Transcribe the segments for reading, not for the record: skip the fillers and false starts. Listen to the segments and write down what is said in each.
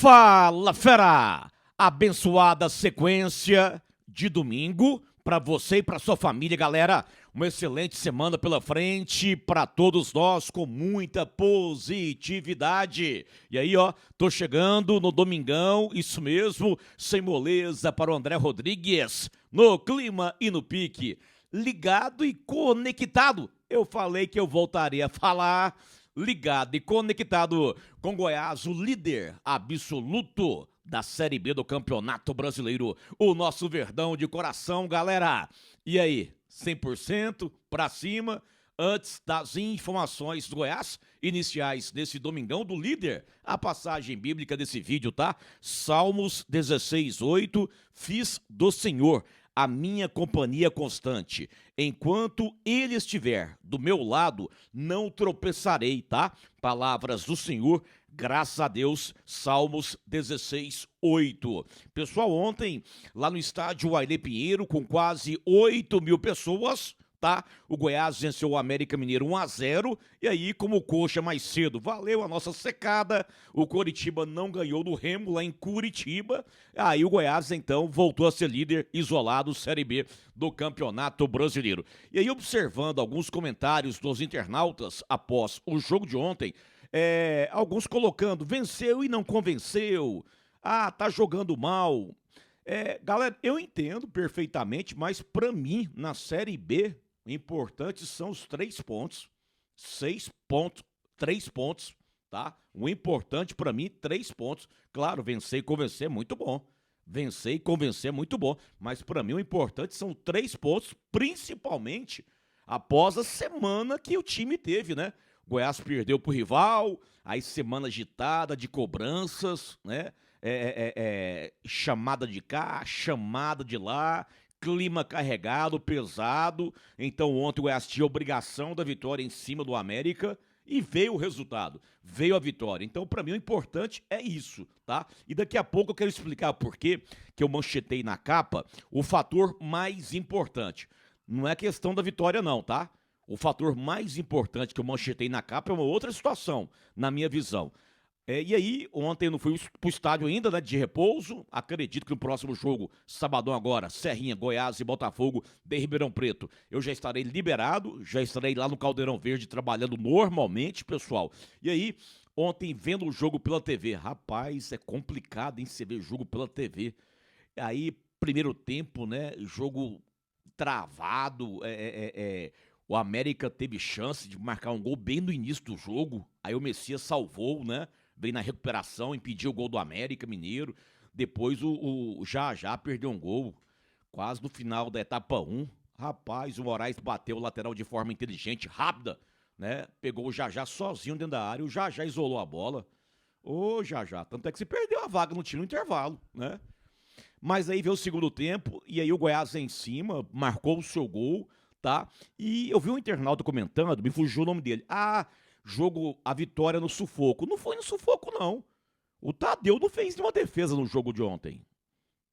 Fala, fera! Abençoada sequência de domingo para você e para sua família, galera. Uma excelente semana pela frente para todos nós, com muita positividade. E aí, ó, tô chegando no domingão, isso mesmo, sem moleza para o André Rodrigues, no clima e no pique. Ligado e conectado. Eu falei que eu voltaria a falar. Ligado e conectado com Goiás, o líder absoluto da Série B do Campeonato Brasileiro. O nosso Verdão de coração, galera. E aí, 100% pra cima? Antes das informações do Goiás, iniciais desse domingão do líder, a passagem bíblica desse vídeo, tá? Salmos 16:8, fiz do Senhor a minha companhia constante. Enquanto ele estiver do meu lado, não tropeçarei, tá? Palavras do Senhor, graças a Deus, Salmos 16:8. Pessoal, ontem, lá no estádio Ailê Pinheiro, com quase 8.000 pessoas, tá? O Goiás venceu o América Mineiro 1-0, e aí, como o Coxa mais cedo valeu a nossa secada, o Coritiba não ganhou do Remo lá em Curitiba, aí o Goiás, então, voltou a ser líder isolado Série B do Campeonato Brasileiro. E aí, observando alguns comentários dos internautas após o jogo de ontem, alguns colocando, venceu e não convenceu, tá jogando mal. Galera, eu entendo perfeitamente, mas pra mim, na Série B, importantes são os 3 pontos, 6 pontos, 3 pontos, tá? O importante pra mim, 3 pontos. Claro, vencer e convencer é muito bom. Vencer e convencer é muito bom. Mas pra mim o importante são 3 pontos, principalmente após a semana que o time teve, né? O Goiás perdeu pro rival, aí semana agitada de cobranças, né? Chamada de cá, chamada de lá, clima carregado, pesado. Então ontem o Goiás tinha a obrigação da vitória em cima do América e veio o resultado, veio a vitória. Então pra mim o importante é isso, tá? E daqui a pouco eu quero explicar por que eu manchetei na capa o fator mais importante. Não é questão da vitória não, tá? O fator mais importante que eu manchetei na capa é uma outra situação, na minha visão. E aí, ontem eu não fui pro estádio ainda, né, de repouso. Acredito que no próximo jogo, sabadão agora, Serrinha, Goiás e Botafogo de Ribeirão Preto, eu já estarei liberado, já estarei lá no Caldeirão Verde trabalhando normalmente, pessoal. E aí, ontem vendo o jogo pela TV, rapaz, é complicado em você ver jogo pela TV. Aí, primeiro tempo, né, jogo travado, o América teve chance de marcar um gol bem no início do jogo, aí o Messias salvou, né? Veio na recuperação, impediu o gol do América Mineiro. Depois o Já perdeu um gol, quase no final da etapa 1. Rapaz, o Moraes bateu o lateral de forma inteligente, rápida, né? Pegou o Já sozinho dentro da área, o Já isolou a bola. Ô, Já, tanto é que se perdeu a vaga no time no intervalo, né? Mas aí veio o segundo tempo, e aí o Goiás em cima, marcou o seu gol, tá? E eu vi um internauta comentando, me fugiu o nome dele. Jogo, a vitória no sufoco. Não foi no sufoco, não. O Tadeu não fez nenhuma defesa no jogo de ontem.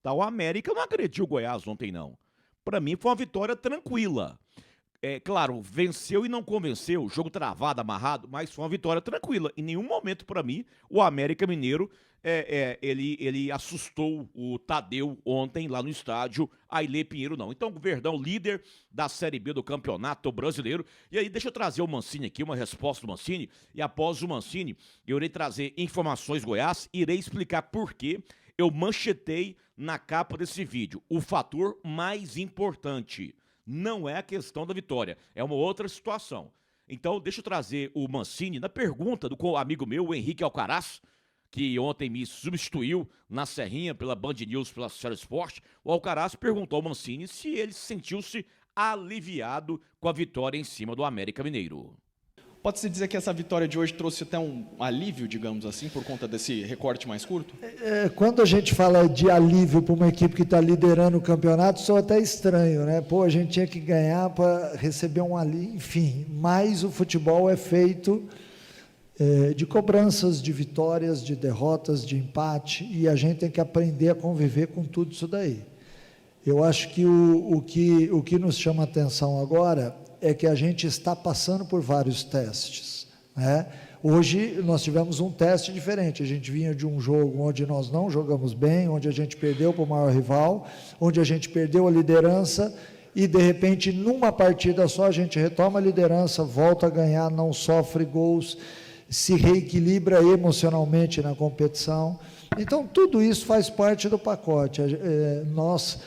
Tá? O América não agrediu o Goiás ontem, não. Pra mim foi uma vitória tranquila. Claro, venceu e não convenceu, jogo travado, amarrado, mas foi uma vitória tranquila. Em nenhum momento, pra mim, o América Mineiro, ele assustou o Tadeu ontem lá no estádio Ailê Pinheiro, não. Então, o Verdão, líder da Série B do Campeonato Brasileiro. E aí, deixa eu trazer o Mancini aqui, uma resposta do Mancini. E após o Mancini, eu irei trazer informações Goiás e irei explicar por que eu manchetei na capa desse vídeo. O fator mais importante não é a questão da vitória, é uma outra situação. Então, deixa eu trazer o Mancini na pergunta do amigo meu, o Henrique Alcaraz, que ontem me substituiu na Serrinha pela Band News, pela Série Sport. O Alcaraz perguntou ao Mancini se ele sentiu-se aliviado com a vitória em cima do América Mineiro. Pode-se dizer que essa vitória de hoje trouxe até um alívio, digamos assim, por conta desse recorte mais curto? Quando a gente fala de alívio para uma equipe que está liderando o campeonato, soa até estranho, né? Pô, a gente tinha que ganhar para receber um alívio, enfim. Mas o futebol é feito de cobranças, de vitórias, de derrotas, de empate, e a gente tem que aprender a conviver com tudo isso daí. Eu acho que o que nos chama a atenção agora é que a gente está passando por vários testes, né? Hoje nós tivemos um teste diferente, a gente vinha de um jogo onde nós não jogamos bem, onde a gente perdeu para o maior rival, onde a gente perdeu a liderança e de repente numa partida só a gente retoma a liderança, volta a ganhar, não sofre gols, se reequilibra emocionalmente na competição. Então tudo isso faz parte do pacote. Nós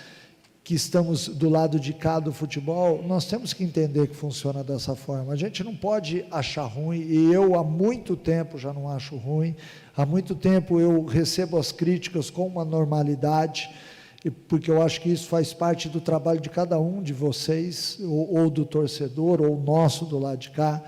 que estamos do lado de cá do futebol, nós temos que entender que funciona dessa forma. A gente não pode achar ruim, e eu há muito tempo já não acho ruim, há muito tempo eu recebo as críticas com uma normalidade, porque eu acho que isso faz parte do trabalho de cada um de vocês, ou do torcedor, ou nosso do lado de cá.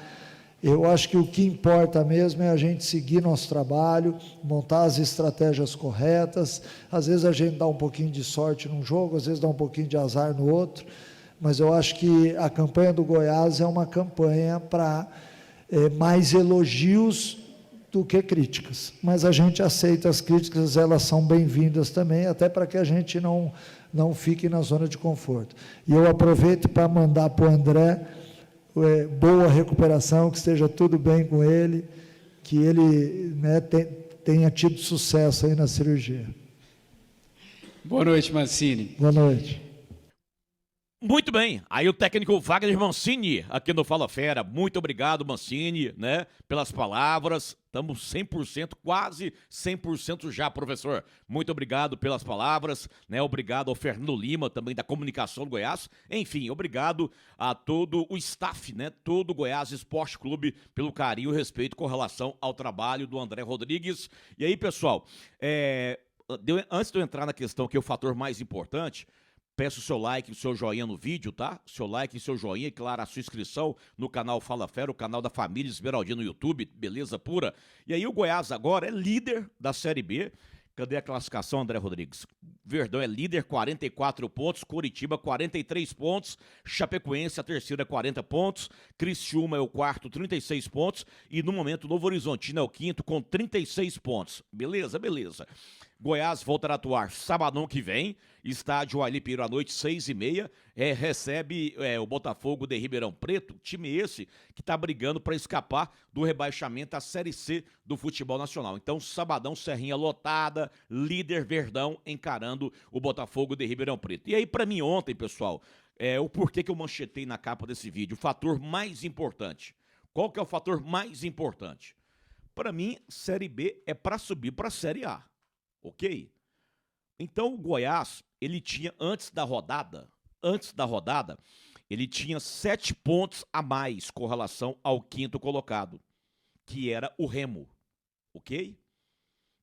Eu acho que o que importa mesmo é a gente seguir nosso trabalho, montar as estratégias corretas. Às vezes a gente dá um pouquinho de sorte num jogo, às vezes dá um pouquinho de azar no outro, mas eu acho que a campanha do Goiás é uma campanha para mais elogios do que críticas. Mas a gente aceita as críticas, elas são bem-vindas também, até para que a gente não fique na zona de conforto. E eu aproveito para mandar para o André boa recuperação, que esteja tudo bem com ele, que ele, né, tenha tido sucesso aí na cirurgia. Boa noite, Mancini. Boa noite. Muito bem, aí o técnico Wagner Mancini, aqui no Fala Fera. Muito obrigado, Mancini, né, pelas palavras. Estamos 100%, quase 100% já, professor. Muito obrigado pelas palavras, né, obrigado ao Fernando Lima, também da comunicação do Goiás. Enfim, obrigado a todo o staff, né, todo o Goiás Esporte Clube, pelo carinho e respeito com relação ao trabalho do André Rodrigues. E aí, pessoal, antes de eu entrar na questão que é o fator mais importante, peço o seu like, o seu joinha no vídeo, tá? Seu like e seu joinha, e claro, a sua inscrição no canal Fala Fera, o canal da família Esmeraldina no YouTube, beleza pura? E aí o Goiás agora é líder da Série B. Cadê a classificação, André Rodrigues? Verdão é líder, 44 pontos, Coritiba 43 pontos, Chapecoense a terceira 40 pontos, Criciúma é o quarto 36 pontos e no momento Novo Horizontino é o quinto com 36 pontos. Beleza, beleza. Goiás voltará a atuar sabadão que vem, estádio Ali Pinheiro à noite, 6h30, recebe o Botafogo de Ribeirão Preto, time esse que está brigando para escapar do rebaixamento à Série C do futebol nacional. Então, sabadão, Serrinha lotada, líder Verdão encarando o Botafogo de Ribeirão Preto. E aí, para mim, ontem, pessoal, o porquê que eu manchetei na capa desse vídeo, o fator mais importante. Qual que é o fator mais importante? Para mim, Série B é para subir para a Série A. Ok? Então o Goiás, ele tinha antes da rodada, ele tinha 7 pontos a mais com relação ao quinto colocado, que era o Remo, ok?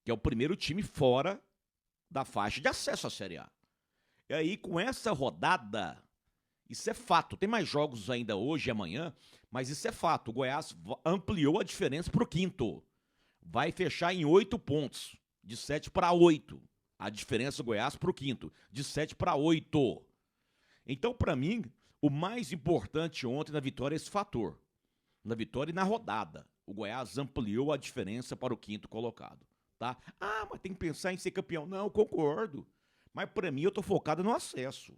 Que é o primeiro time fora da faixa de acesso à Série A. E aí com essa rodada, isso é fato, tem mais jogos ainda hoje e amanhã, mas isso é fato, o Goiás ampliou a diferença para o quinto, vai fechar em 8 pontos. De 7 para 8. A diferença do Goiás para o quinto. De 7 para 8. Então, para mim, o mais importante ontem na vitória é esse fator. Na vitória e na rodada. O Goiás ampliou a diferença para o quinto colocado. Tá? Ah, mas tem que pensar em ser campeão. Não, eu concordo. Mas para mim eu estou focado no acesso.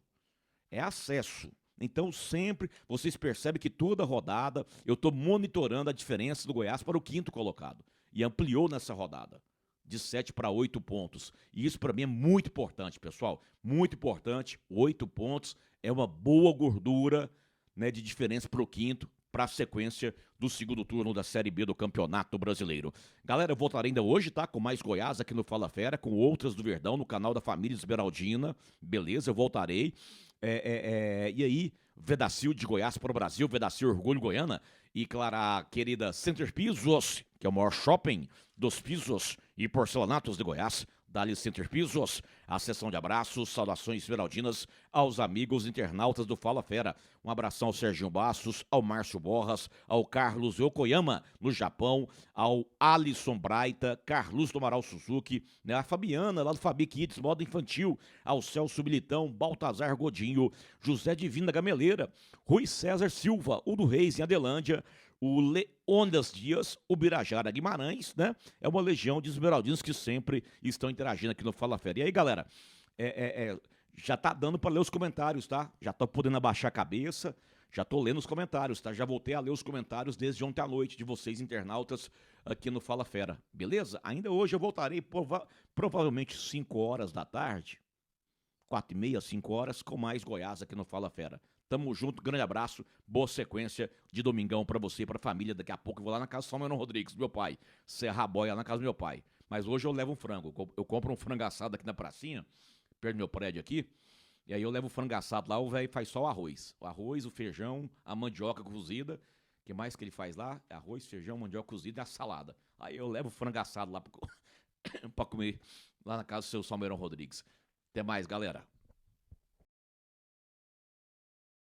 É acesso. Então sempre, vocês percebem que toda rodada eu estou monitorando a diferença do Goiás para o quinto colocado. E ampliou nessa rodada. De 7 para 8 pontos. E isso para mim é muito importante, pessoal. Muito importante. 8 pontos é uma boa gordura, né, de diferença para o quinto, para a sequência do segundo turno da Série B do Campeonato Brasileiro. Galera, eu voltarei ainda hoje, tá? Com mais Goiás aqui no Fala Fera, com outras do Verdão, no canal da família Esmeraldina. Beleza, eu voltarei. E aí, Vedacil de Goiás para o Brasil, Vedacil Orgulho Goiana. E, claro, a querida Center Pisos, que é o maior shopping dos pisos e porcelanatos de Goiás, Dali Center Pisos, a sessão de abraços, saudações esmeraldinas aos amigos internautas do Fala Fera. Um abração ao Serginho Bastos, ao Márcio Borras, ao Carlos Yokoyama, no Japão, ao Alisson Braita, Carlos do Amaral Suzuki, né, a Fabiana, lá do Fabi Kids, moda infantil, ao Celso Militão, Baltazar Godinho, José Divino da Gameleira, Rui César Silva, o do Reis em Adelândia, o Leônidas Dias, o Birajara Guimarães, né? É uma legião de esmeraldinos que sempre estão interagindo aqui no Fala Fera. E aí, galera, já tá dando para ler os comentários, tá? Já tô podendo abaixar a cabeça. Já tô lendo os comentários, tá? Já voltei a ler os comentários desde ontem à noite de vocês, internautas, aqui no Fala Fera. Beleza? Ainda hoje eu voltarei provavelmente 5 horas da tarde, 4h30, 5 horas, com mais Goiás aqui no Fala Fera. Tamo junto, grande abraço, boa sequência de domingão pra você e pra família. Daqui a pouco eu vou lá na casa do Salmão Rodrigues, meu pai, serrar a boia lá na casa do meu pai. Mas hoje eu levo um frango, eu compro um frango assado aqui na pracinha, perto do meu prédio aqui, e aí eu levo o frango assado lá, o velho faz só o arroz. O arroz, o feijão, a mandioca cozida. O que mais que ele faz lá? Arroz, feijão, mandioca cozida e a salada. Aí eu levo o frango assado lá pra comer lá na casa do seu Salmeirão Rodrigues. Até mais, galera.